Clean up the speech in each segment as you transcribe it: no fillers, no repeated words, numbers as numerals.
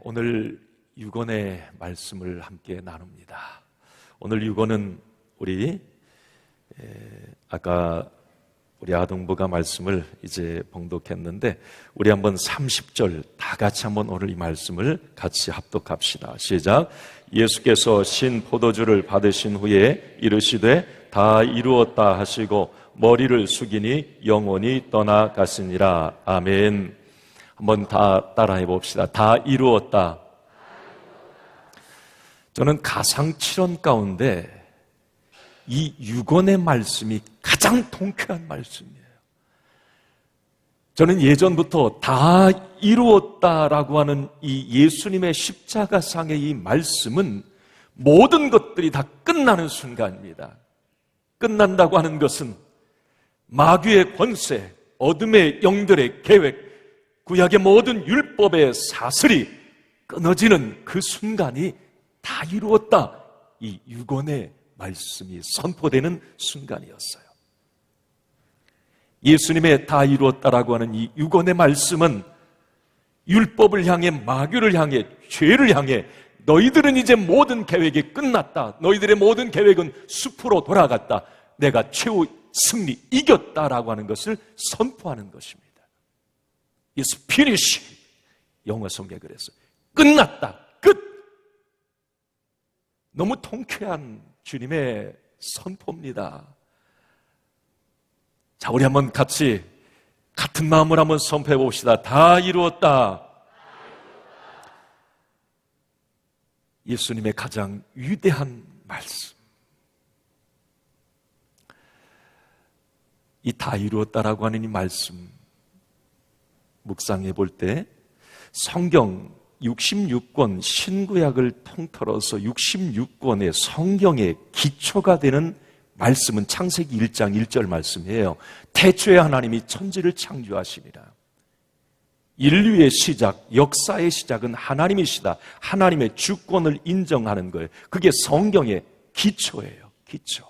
오늘 유언의 말씀을 함께 나눕니다. 오늘 유언은 아까 우리 아동부가 말씀을 이제 봉독했는데 우리 한번 30절 다 같이 한번 오늘 이 말씀을 같이 합독합시다. 시작. 예수께서 신 포도주를 받으신 후에 이르시되 다 이루었다 하시고 머리를 숙이니 영혼이 떠나갔으니라. 아멘. 한번 다 따라해 봅시다. 다 이루었다. 저는 가상칠언 가운데 이 유언의 말씀이 가장 통쾌한 말씀이에요. 저는 예전부터 다 이루었다라고 하는 이 예수님의 십자가상의 이 말씀은 모든 것들이 다 끝나는 순간입니다. 끝난다고 하는 것은 마귀의 권세, 어둠의 영들의 계획, 구약의 모든 율법의 사슬이 끊어지는 그 순간이 다 이루었다. 이 유언의 말씀이 선포되는 순간이었어요. 예수님의 다 이루었다라고 하는 이 유언의 말씀은 율법을 향해, 마귀를 향해, 죄를 향해 너희들은 이제 모든 계획이 끝났다. 너희들의 모든 계획은 숲으로 돌아갔다. 내가 최후 승리, 이겼다라고 하는 것을 선포하는 것입니다. It's finished. 영어 성경에 그랬어요. 끝났다. 끝. 너무 통쾌한 주님의 선포입니다. 자, 우리 한번 같이 같은 마음을 한번 선포해 봅시다. 다 이루었다. 예수님의 가장 위대한 말씀. 이 다 이루었다라고 하는 이 말씀 묵상해 볼 때 성경 66권 신구약을 통틀어서 66권의 성경의 기초가 되는 말씀은 창세기 1장 1절 말씀이에요. 태초에 하나님이 천지를 창조하시니라. 인류의 시작, 역사의 시작은 하나님이시다. 하나님의 주권을 인정하는 거예요. 그게 성경의 기초예요. 기초.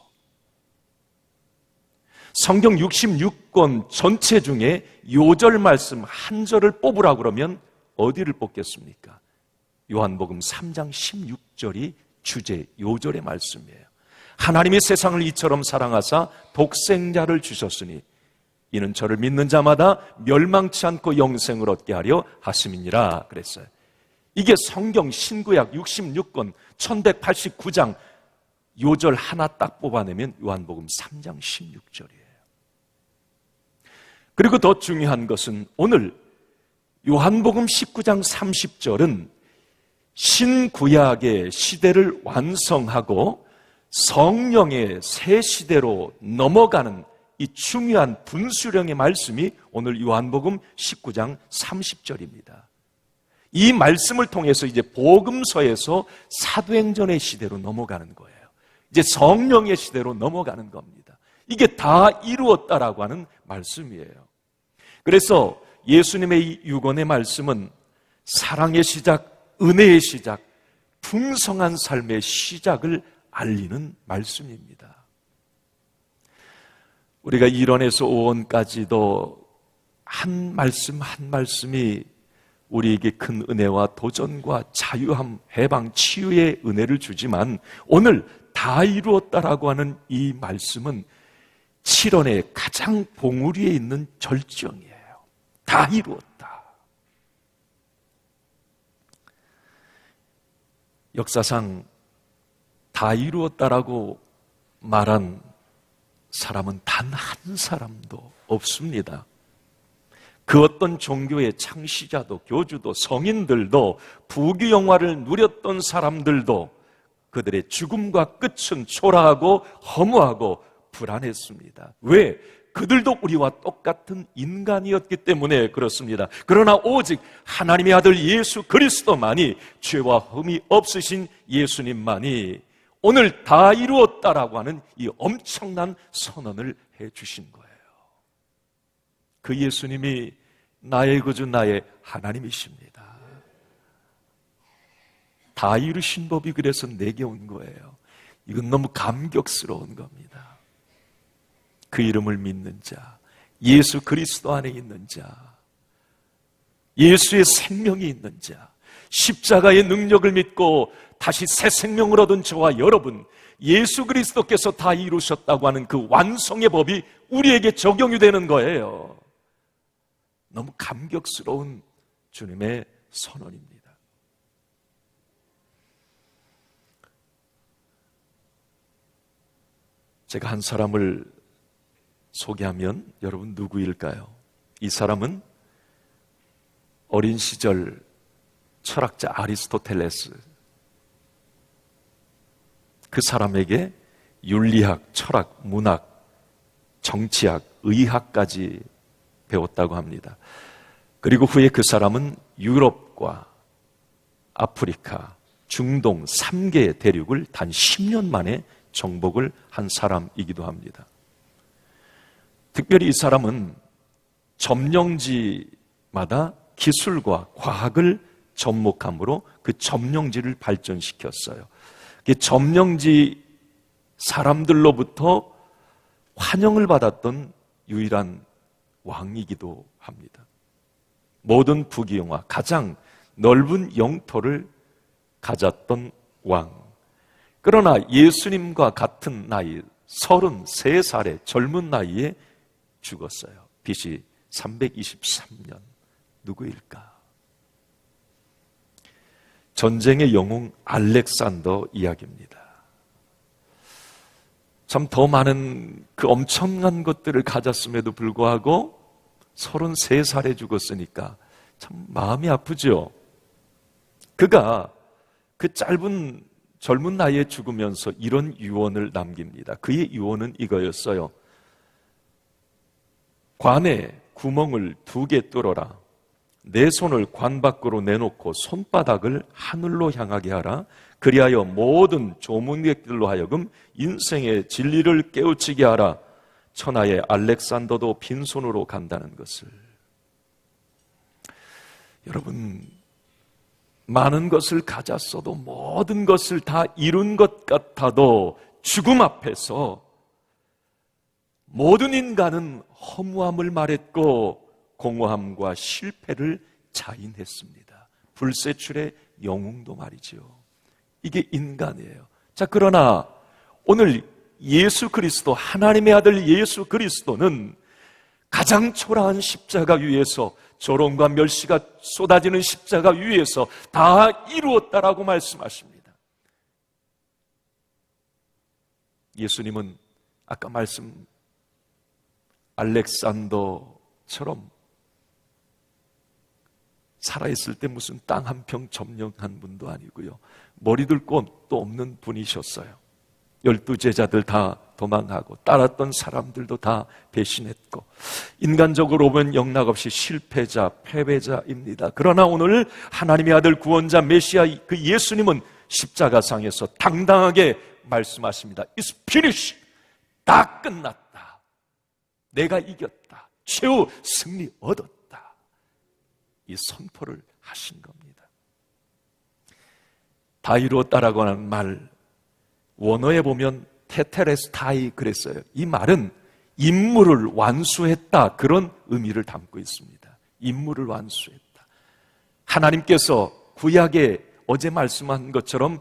성경 66권 전체 중에 요절 말씀 한 절을 뽑으라고 그러면 어디를 뽑겠습니까? 요한복음 3장 16절이 주제 요절의 말씀이에요. 하나님이 세상을 이처럼 사랑하사 독생자를 주셨으니 이는 저를 믿는 자마다 멸망치 않고 영생을 얻게 하려 하심이니라 그랬어요. 이게 성경 신구약 66권 1189장 요절 하나 딱 뽑아내면 요한복음 3장 16절이에요. 그리고 더 중요한 것은 오늘 요한복음 19장 30절은 신구약의 시대를 완성하고 성령의 새 시대로 넘어가는 이 중요한 분수령의 말씀이 오늘 요한복음 19장 30절입니다. 이 말씀을 통해서 이제 복음서에서 사도행전의 시대로 넘어가는 거예요. 이제 성령의 시대로 넘어가는 겁니다. 이게 다 이루었다라고 하는 말씀이에요. 그래서 예수님의 이 유언의 말씀은 사랑의 시작, 은혜의 시작, 풍성한 삶의 시작을 알리는 말씀입니다. 우리가 1원에서 5원까지도 한 말씀 한 말씀이 우리에게 큰 은혜와 도전과 자유함, 해방, 치유의 은혜를 주지만 오늘 다 이루었다라고 하는 이 말씀은 7원의 가장 봉우리에 있는 절정이에요. 다 이루었다. 역사상 다 이루었다라고 말한 사람은 단 한 사람도 없습니다. 그 어떤 종교의 창시자도 교주도 성인들도 부귀영화를 누렸던 사람들도 그들의 죽음과 끝은 초라하고 허무하고 불안했습니다. 왜? 그들도 우리와 똑같은 인간이었기 때문에 그렇습니다. 그러나 오직 하나님의 아들 예수 그리스도만이 죄와 흠이 없으신 예수님만이 오늘 다 이루었다라고 하는 이 엄청난 선언을 해주신 거예요. 그 예수님이 나의 구주, 나의 하나님이십니다. 다 이루신 법이 그래서 내게 온 거예요. 이건 너무 감격스러운 겁니다. 그 이름을 믿는 자, 예수 그리스도 안에 있는 자, 예수의 생명이 있는 자, 십자가의 능력을 믿고 다시 새 생명을 얻은 저와 여러분, 예수 그리스도께서 다 이루셨다고 하는 그 완성의 법이 우리에게 적용이 되는 거예요. 너무 감격스러운 주님의 선언입니다. 제가 한 사람을 소개하면 여러분 누구일까요? 이 사람은 어린 시절 철학자 아리스토텔레스, 그 사람에게 윤리학, 철학, 문학, 정치학, 의학까지 배웠다고 합니다. 그리고 후에 그 사람은 유럽과 아프리카, 중동 3개 대륙을 단 10년 만에 정복을 한 사람이기도 합니다. 특별히 이 사람은 점령지마다 기술과 과학을 접목함으로 그 점령지를 발전시켰어요. 점령지 사람들로부터 환영을 받았던 유일한 왕이기도 합니다. 모든 부귀영화, 가장 넓은 영토를 가졌던 왕. 그러나 예수님과 같은 나이, 33살의 젊은 나이에 죽었어요. BC 323년. 누구일까? 전쟁의 영웅 알렉산더 이야기입니다. 참 더 많은 그 엄청난 것들을 가졌음에도 불구하고 33살에 죽었으니까 참 마음이 아프죠. 그가 그 짧은 젊은 나이에 죽으면서 이런 유언을 남깁니다. 그의 유언은 이거였어요. 관에 구멍을 2개 뚫어라. 내 손을 관 밖으로 내놓고 손바닥을 하늘로 향하게 하라. 그리하여 모든 조문객들로 하여금 인생의 진리를 깨우치게 하라. 천하의 알렉산더도 빈손으로 간다는 것을. 여러분, 많은 것을 가졌어도 모든 것을 다 이룬 것 같아도 죽음 앞에서 모든 인간은 허무함을 말했고 공허함과 실패를 자인했습니다. 불세출의 영웅도 말이죠. 이게 인간이에요. 자, 그러나 오늘 예수 그리스도, 하나님의 아들 예수 그리스도는 가장 초라한 십자가 위에서, 조롱과 멸시가 쏟아지는 십자가 위에서 다 이루었다라고 말씀하십니다. 예수님은 아까 말씀 알렉산더처럼 살아있을 때 무슨 땅 한 평 점령한 분도 아니고요. 머리둘 곳도 없는 분이셨어요. 12제자들 다 도망하고 따랐던 사람들도 다 배신했고 인간적으로 보면 영락없이 실패자, 패배자입니다. 그러나 오늘 하나님의 아들 구원자 메시아 그 예수님은 십자가상에서 당당하게 말씀하십니다. It's finished. 다 끝났다. 내가 이겼다. 최후 승리 얻었다. 이 선포를 하신 겁니다. 다 이루었다라고 하는 말, 원어에 보면 테테레스타이 그랬어요. 이 말은 임무를 완수했다, 그런 의미를 담고 있습니다. 임무를 완수했다. 하나님께서 구약에 어제 말씀한 것처럼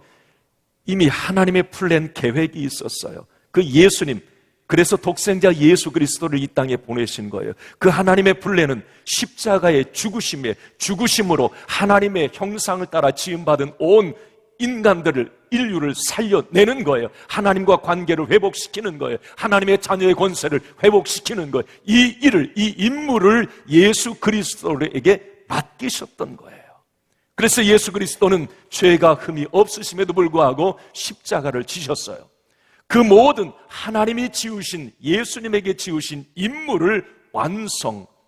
이미 하나님의 플랜 계획이 있었어요. 그 예수님, 그래서 독생자 예수 그리스도를 이 땅에 보내신 거예요. 그 하나님의 플랜은 십자가의 죽으심으로 하나님의 형상을 따라 지음받은 온 인류를 살려내는 거예요. 하나님과 관계를 회복시키는 거예요. 하나님의 자녀의 권세를 회복시키는 거예요. 이 임무를 예수 그리스도에게 맡기셨던 거예요. 그래서 예수 그리스도는 죄가 흠이 없으심에도 불구하고 십자가를 지셨어요. 그 모든 하나님이 지으신, 예수님에게 지으신 임무를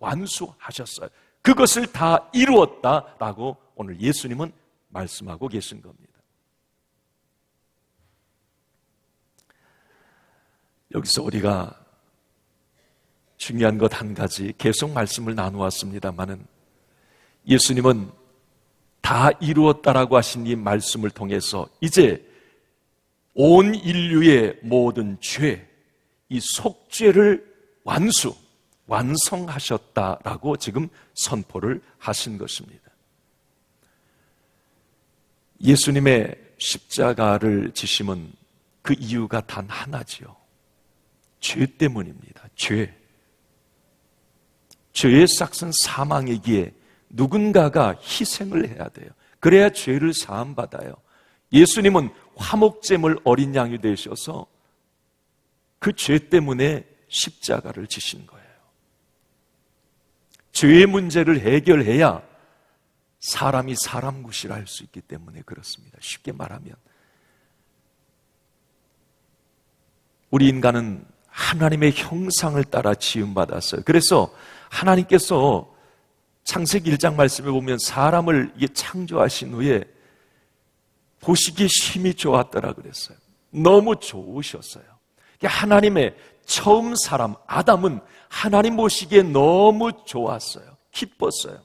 완수하셨어요. 그것을 다 이루었다라고 오늘 예수님은 말씀하고 계신 겁니다. 여기서 우리가 중요한 것 한 가지 계속 말씀을 나누었습니다마는 예수님은 다 이루었다라고 하신 이 말씀을 통해서 이제 온 인류의 모든 죄, 이 속죄를 완성하셨다라고 지금 선포를 하신 것입니다. 예수님의 십자가를 지심은 그 이유가 단 하나지요. 죄 때문입니다. 죄. 죄의 싹은 사망이기에 누군가가 희생을 해야 돼요. 그래야 죄를 사함받아요. 예수님은 화목제물 어린 양이 되셔서 그 죄 때문에 십자가를 지신 거예요. 죄의 문제를 해결해야 사람이 사람 구실을 할 수 있기 때문에 그렇습니다. 쉽게 말하면 우리 인간은 하나님의 형상을 따라 지음받았어요. 그래서 하나님께서 창세기 1장 말씀에 보면 사람을 창조하신 후에 보시기에 심히 좋았더라 그랬어요. 너무 좋으셨어요. 하나님의 처음 사람 아담은 하나님 보시기에 너무 좋았어요. 기뻤어요.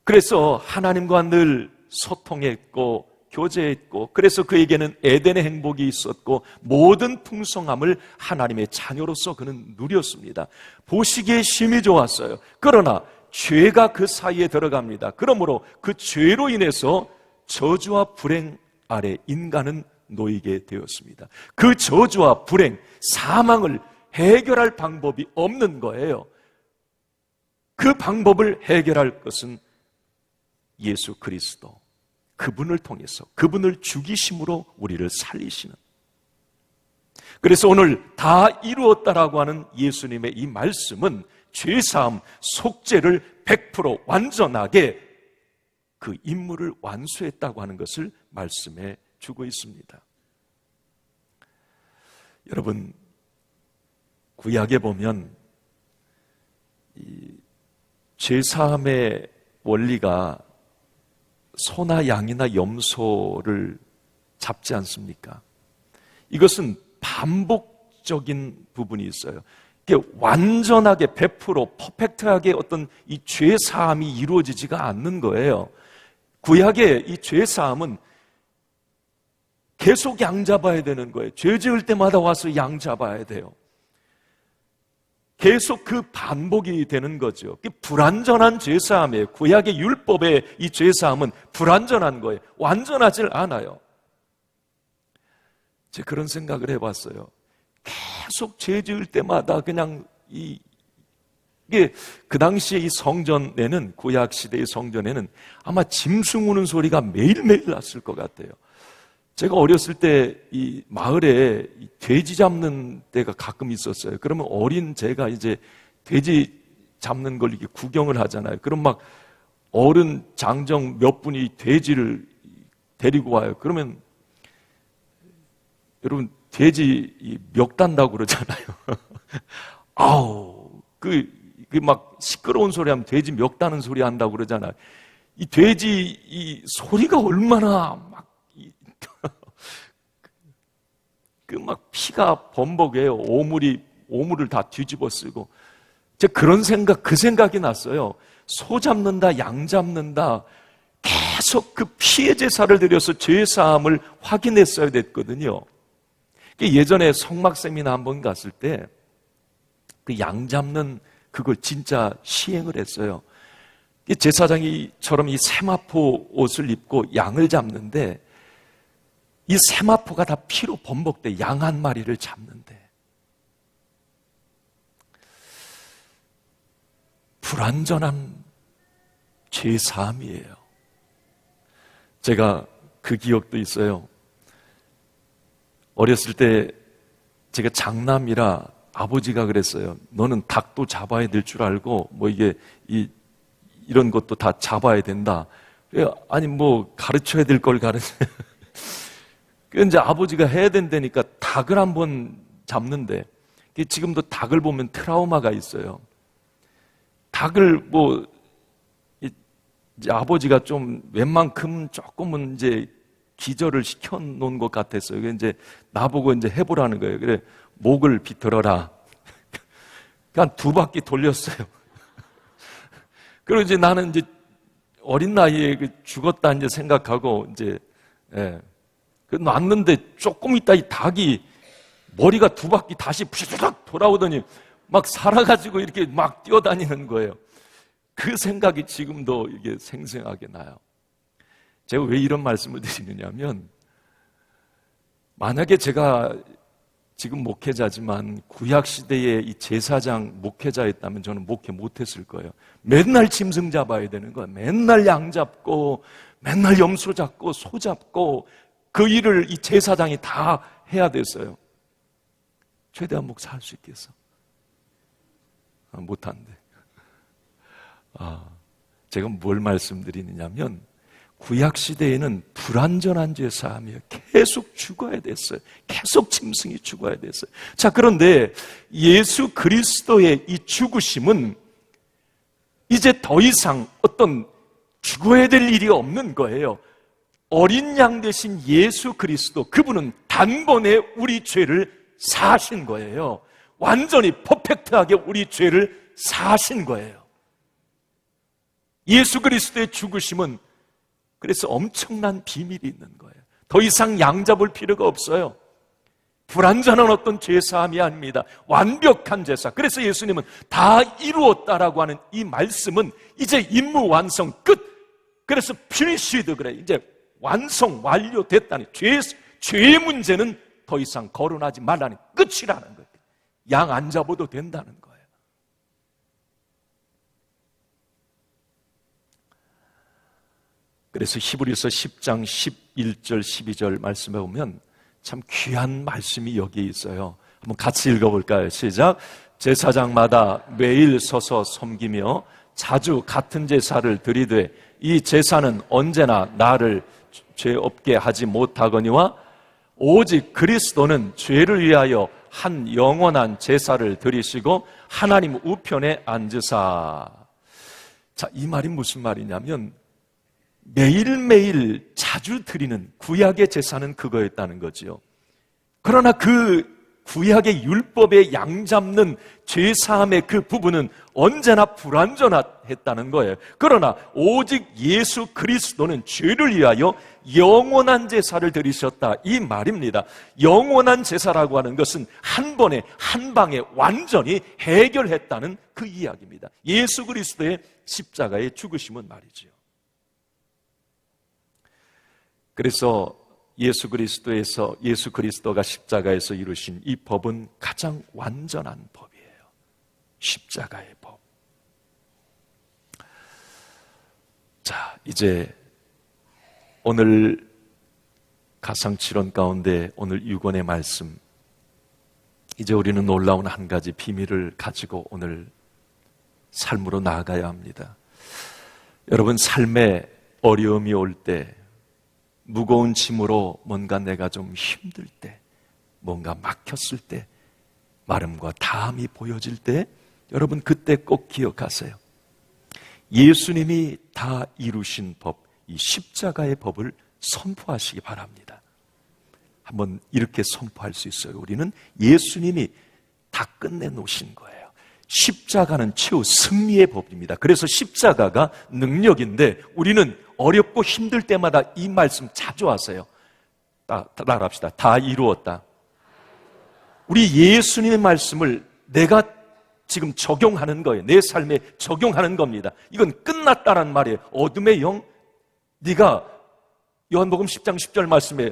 그래서 하나님과 늘 소통했고 교제했고, 그래서 그에게는 에덴의 행복이 있었고 모든 풍성함을 하나님의 자녀로서 그는 누렸습니다. 보시기에 심히 좋았어요. 그러나 죄가 그 사이에 들어갑니다. 그러므로 그 죄로 인해서 저주와 불행 아래 인간은 놓이게 되었습니다. 그 저주와 불행, 사망을 해결할 방법이 없는 거예요. 그 방법을 해결할 것은 예수 그리스도, 그분을 통해서, 그분을 죽이심으로 우리를 살리시는. 그래서 오늘 다 이루었다라고 하는 예수님의 이 말씀은 죄사함, 속죄를 100% 완전하게 그 임무를 완수했다고 하는 것을 말씀해 주고 있습니다. 여러분, 구약에 보면 이 죄사함의 원리가 소나 양이나 염소를 잡지 않습니까? 이것은 반복적인 부분이 있어요. 이게 완전하게 100% 퍼펙트하게 어떤 이 죄사함이 이루어지지가 않는 거예요. 구약의 이 죄사함은 계속 양 잡아야 되는 거예요. 죄 지을 때마다 와서 양 잡아야 돼요. 계속 그 반복이 되는 거죠. 불완전한 죄사함이에요. 구약의 율법의 이 죄사함은 불완전한 거예요. 완전하질 않아요. 제가 그런 생각을 해봤어요. 계속 죄 지을 때마다 그냥 이게 그 당시에 이 성전에는, 구약 시대의 성전에는 아마 짐승 우는 소리가 매일매일 났을 것 같아요. 제가 어렸을 때 이 마을에 돼지 잡는 때가 가끔 있었어요. 그러면 어린 제가 이제 돼지 잡는 걸 이렇게 구경을 하잖아요. 그럼 막 어른 장정 몇 분이 돼지를 데리고 와요. 그러면 여러분 돼지 멱 단다고 그러잖아요. 아우, 그 막 시끄러운 소리 하면 돼지 멱 다는 소리 한다고 그러잖아요. 이 돼지 이 소리가 얼마나 막 그 막 피가 범벅해요. 오물을 다 뒤집어 쓰고. 제가 그 생각이 났어요. 소 잡는다, 양 잡는다. 계속 그 피해 제사를 드려서 죄사함을 확인했어야 됐거든요. 예전에 성막세미나 한번 갔을 때 그 양 잡는 그걸 진짜 시행을 했어요. 제사장이처럼 이 세마포 옷을 입고 양을 잡는데 이 세마포가 다 피로 범벅돼. 양 한 마리를 잡는데 불완전한 죄사함이에요. 제가 그 기억도 있어요. 어렸을 때 제가 장남이라 아버지가 그랬어요. 너는 닭도 잡아야 될 줄 알고 뭐 이런 것도 다 잡아야 된다. 아니 뭐 가르쳐야 될 걸 가르쳐요. 이제 아버지가 해야 된다니까 닭을 한번 잡는데, 지금도 닭을 보면 트라우마가 있어요. 닭을 이제 아버지가 좀 웬만큼 조금은 이제 기절을 시켜놓은 것 같았어요. 이제 나보고 이제 해보라는 거예요. 그래, 목을 비틀어라. 그냥 2바퀴 돌렸어요. 그리고 이제 나는 이제 어린 나이에 죽었다 이제 생각하고 이제, 놨는데 조금 있다 이 닭이 머리가 2바퀴 다시 푸시락 돌아오더니 막 살아가지고 이렇게 막 뛰어다니는 거예요. 그 생각이 지금도 이게 생생하게 나요. 제가 왜 이런 말씀을 드리느냐면, 만약에 제가 지금 목회자지만 구약시대에 이 제사장 목회자였다면 저는 목회 못했을 거예요. 맨날 짐승 잡아야 되는 거예요. 맨날 양 잡고 맨날 염소 잡고 소 잡고 그 일을 이 제사장이 다 해야 됐어요. 최대한 목사 할 수 있겠어? 못한대. 제가 뭘 말씀드리느냐면, 구약시대에는 불완전한 죄사함이에요. 계속 죽어야 됐어요. 계속 짐승이 죽어야 됐어요. 자, 그런데 예수 그리스도의 이 죽으심은 이제 더 이상 어떤 죽어야 될 일이 없는 거예요. 어린 양 대신 예수 그리스도, 그분은 단번에 우리 죄를 사하신 거예요. 완전히 퍼펙트하게 우리 죄를 사하신 거예요. 예수 그리스도의 죽으심은 그래서 엄청난 비밀이 있는 거예요. 더 이상 양 잡을 필요가 없어요. 불완전한 어떤 죄사함이 아닙니다. 완벽한 죄사. 그래서 예수님은 다 이루었다라고 하는 이 말씀은 이제 임무 완성 끝. 그래서 finished 그래. 이제 완성 완료됐다니. 죄의 문제는 더 이상 거론하지 말라니 끝이라는 거예요. 양 안 잡아도 된다는 거예요. 그래서 히브리서 10장 11절 12절 말씀에 보면 참 귀한 말씀이 여기에 있어요. 한번 같이 읽어볼까요? 시작. 제사장마다 매일 서서 섬기며 자주 같은 제사를 드리되 이 제사는 언제나 나를 죄 없게 하지 못하거니와 오직 그리스도는 죄를 위하여 한 영원한 제사를 드리시고 하나님 우편에 앉으사. 자, 이 말이 무슨 말이냐면 매일매일 자주 드리는 구약의 제사는 그거였다는 거지요. 그러나 그 구약의 율법의 양 잡는 죄사함의 그 부분은 언제나 불완전했다는 거예요. 그러나 오직 예수 그리스도는 죄를 위하여 영원한 제사를 드리셨다, 이 말입니다. 영원한 제사라고 하는 것은 한 번에 한 방에 완전히 해결했다는 그 이야기입니다. 예수 그리스도의 십자가의 죽으심은 말이죠. 그래서 예수 그리스도가 십자가에서 이루신 이 법은 가장 완전한 법이에요. 십자가의 법. 자, 이제 오늘 가상칠언 가운데 오늘 유권의 말씀, 이제 우리는 놀라운 한 가지 비밀을 가지고 오늘 삶으로 나아가야 합니다. 여러분, 삶에 어려움이 올 때, 무거운 짐으로 뭔가 내가 좀 힘들 때, 뭔가 막혔을 때, 마름과 다함이 보여질 때, 여러분 그때 꼭 기억하세요. 예수님이 다 이루신 법, 이 십자가의 법을 선포하시기 바랍니다. 한번 이렇게 선포할 수 있어요. 우리는 예수님이 다 끝내놓으신 거예요. 십자가는 최후 승리의 법입니다. 그래서 십자가가 능력인데 우리는 어렵고 힘들 때마다 이 말씀 자주 하세요. 따라합시다. 다 이루었다. 우리 예수님의 말씀을 내가 지금 적용하는 거예요. 내 삶에 적용하는 겁니다. 이건 끝났다는 말이에요. 어둠의 영, 네가 요한복음 10장 10절 말씀에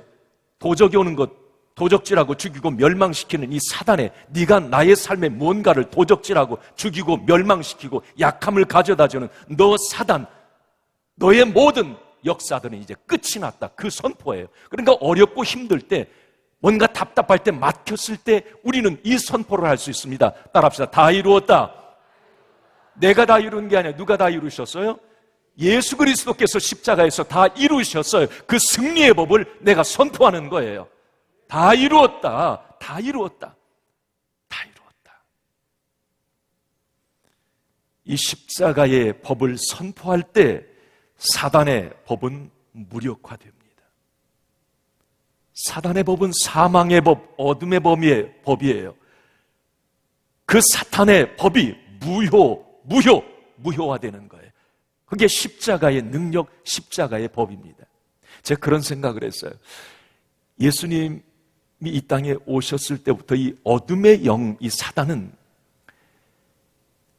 도적이 오는 것, 도적질하고 죽이고 멸망시키는 이 사단에 네가 나의 삶에 뭔가를 도적질하고 죽이고 멸망시키고 약함을 가져다주는 너 사단, 너의 모든 역사들은 이제 끝이 났다. 그 선포예요. 그러니까 어렵고 힘들 때, 뭔가 답답할 때, 막혔을 때 우리는 이 선포를 할 수 있습니다. 따라합시다. 다 이루었다. 내가 다 이룬 게 아니라 누가 다 이루셨어요? 예수 그리스도께서 십자가에서 다 이루셨어요. 그 승리의 법을 내가 선포하는 거예요. 다 이루었다. 다 이루었다. 다 이루었다. 이 십자가의 법을 선포할 때 사단의 법은 무력화됩니다. 사단의 법은 사망의 법, 어둠의 법이에요. 그 사탄의 법이 무효화되는 거예요. 그게 십자가의 능력, 십자가의 법입니다. 제가 그런 생각을 했어요. 예수님이 이 땅에 오셨을 때부터 이 어둠의 영, 이 사단은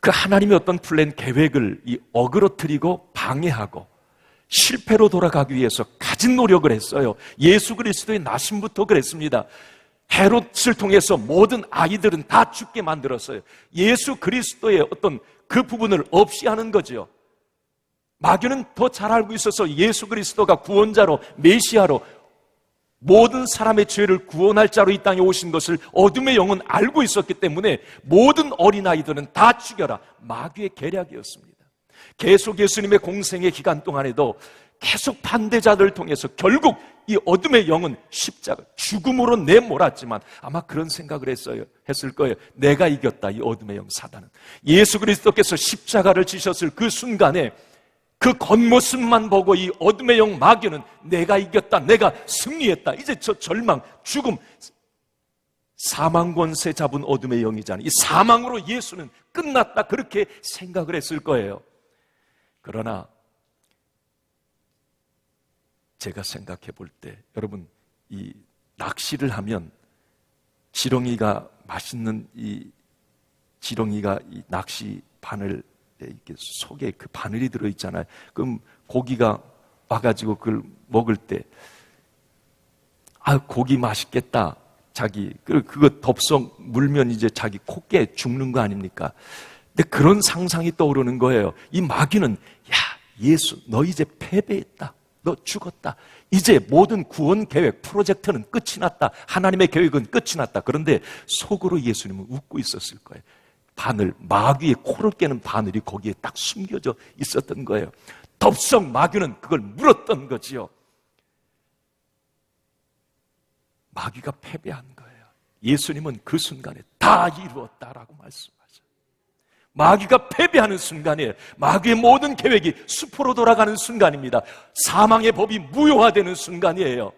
그 하나님의 어떤 플랜, 계획을 어그러뜨리고 방해하고 실패로 돌아가기 위해서 가진 노력을 했어요. 예수 그리스도의 나심부터 그랬습니다. 헤롯을 통해서 모든 아이들은 다 죽게 만들었어요. 예수 그리스도의 어떤 그 부분을 없이 하는 거죠. 마귀는 더 잘 알고 있어서 예수 그리스도가 구원자로, 메시아로, 모든 사람의 죄를 구원할 자로 이 땅에 오신 것을 어둠의 영은 알고 있었기 때문에 모든 어린아이들은 다 죽여라, 마귀의 계략이었습니다. 계속 예수님의 공생의 기간 동안에도 계속 반대자들을 통해서 결국 이 어둠의 영은 십자가, 죽음으로 내몰았지만 아마 그런 생각을 했을 거예요. 내가 이겼다, 이 어둠의 영 사단은. 예수 그리스도께서 십자가를 지셨을 그 순간에 그 겉모습만 보고 이 어둠의 영 마귀는 내가 이겼다, 내가 승리했다, 이제 저 절망, 죽음, 사망 권세 잡은 어둠의 영이잖아요. 이 사망으로 예수는 끝났다, 그렇게 생각을 했을 거예요. 그러나 제가 생각해 볼 때, 여러분, 이 낚시를 하면 지렁이가, 맛있는 이 지렁이가 이 낚시 바늘 이렇게 속에 그 바늘이 들어있잖아요. 그럼 고기가 와가지고 그걸 먹을 때, 아, 고기 맛있겠다. 그거 덥석 물면 이제 자기 코깨 죽는 거 아닙니까? 근데 그런 상상이 떠오르는 거예요. 이 마귀는, 야, 예수, 너 이제 패배했다. 너 죽었다. 이제 모든 구원 계획, 프로젝트는 끝이 났다. 하나님의 계획은 끝이 났다. 그런데 속으로 예수님은 웃고 있었을 거예요. 바늘, 마귀의 코를 깨는 바늘이 거기에 딱 숨겨져 있었던 거예요. 덥석 마귀는 그걸 물었던 거지요. 마귀가 패배한 거예요. 예수님은 그 순간에 다 이루었다라고 말씀하죠. 마귀가 패배하는 순간이에요. 마귀의 모든 계획이 수포로 돌아가는 순간입니다. 사망의 법이 무효화되는 순간이에요.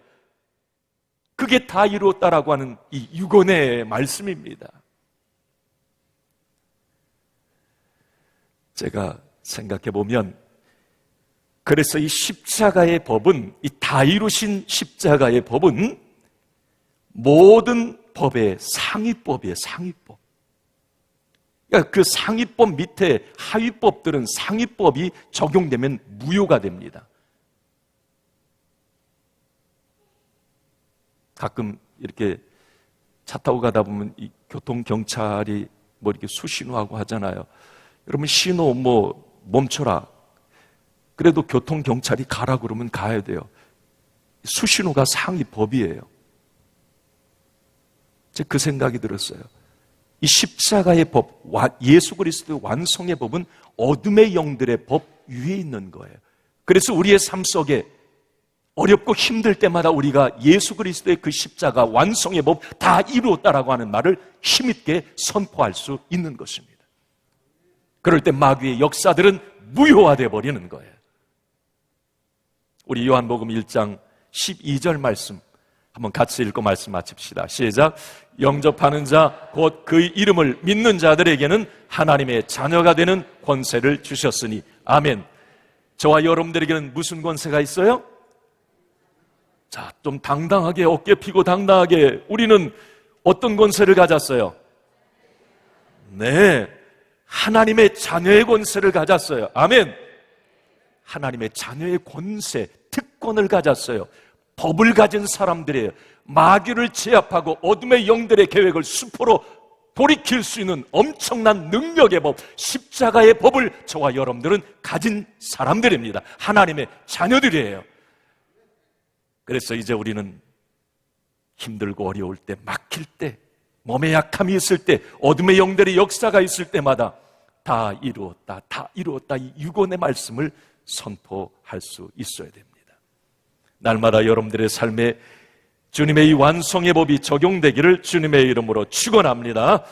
그게 다 이루었다라고 하는 이 유언의 말씀입니다. 제가 생각해 보면, 그래서 이 십자가의 법은, 이 다 이루신 십자가의 법은 모든 법의 상위법이에요. 상위법. 그러니까 그 상위법 밑에 하위법들은 상위법이 적용되면 무효가 됩니다. 가끔 이렇게 차 타고 가다 보면 이 교통경찰이 뭐 이렇게 수신호하고 하잖아요. 여러분, 신호 뭐 멈춰라. 그래도 교통경찰이 가라 그러면 가야 돼요. 수신호가 상위법이에요. 제가 그 생각이 들었어요. 이 십자가의 법, 예수 그리스도의 완성의 법은 어둠의 영들의 법 위에 있는 거예요. 그래서 우리의 삶 속에 어렵고 힘들 때마다 우리가 예수 그리스도의 그 십자가 완성의 법 다 이루었다라고 하는 말을 힘있게 선포할 수 있는 것입니다. 그럴 때 마귀의 역사들은 무효화되어 버리는 거예요. 우리 요한복음 1장 12절 말씀 한번 같이 읽고 말씀 마칩시다. 시작. 영접하는 자 곧 그의 이름을 믿는 자들에게는 하나님의 자녀가 되는 권세를 주셨으니 아멘. 저와 여러분들에게는 무슨 권세가 있어요? 자, 좀 당당하게, 어깨 피고 당당하게, 우리는 어떤 권세를 가졌어요? 네, 하나님의 자녀의 권세를 가졌어요. 아멘. 하나님의 자녀의 권세, 특권을 가졌어요. 법을 가진 사람들이에요. 마귀를 제압하고 어둠의 영들의 계획을 수포로 돌이킬 수 있는 엄청난 능력의 법, 십자가의 법을 저와 여러분들은 가진 사람들입니다. 하나님의 자녀들이에요. 그래서 이제 우리는 힘들고 어려울 때, 막힐 때, 몸에 약함이 있을 때, 어둠의 영들의 역사가 있을 때마다 다 이루었다, 다 이루었다, 이 유언의 말씀을 선포할 수 있어야 됩니다. 날마다 여러분들의 삶에 주님의 이 완성의 법이 적용되기를 주님의 이름으로 축원합니다.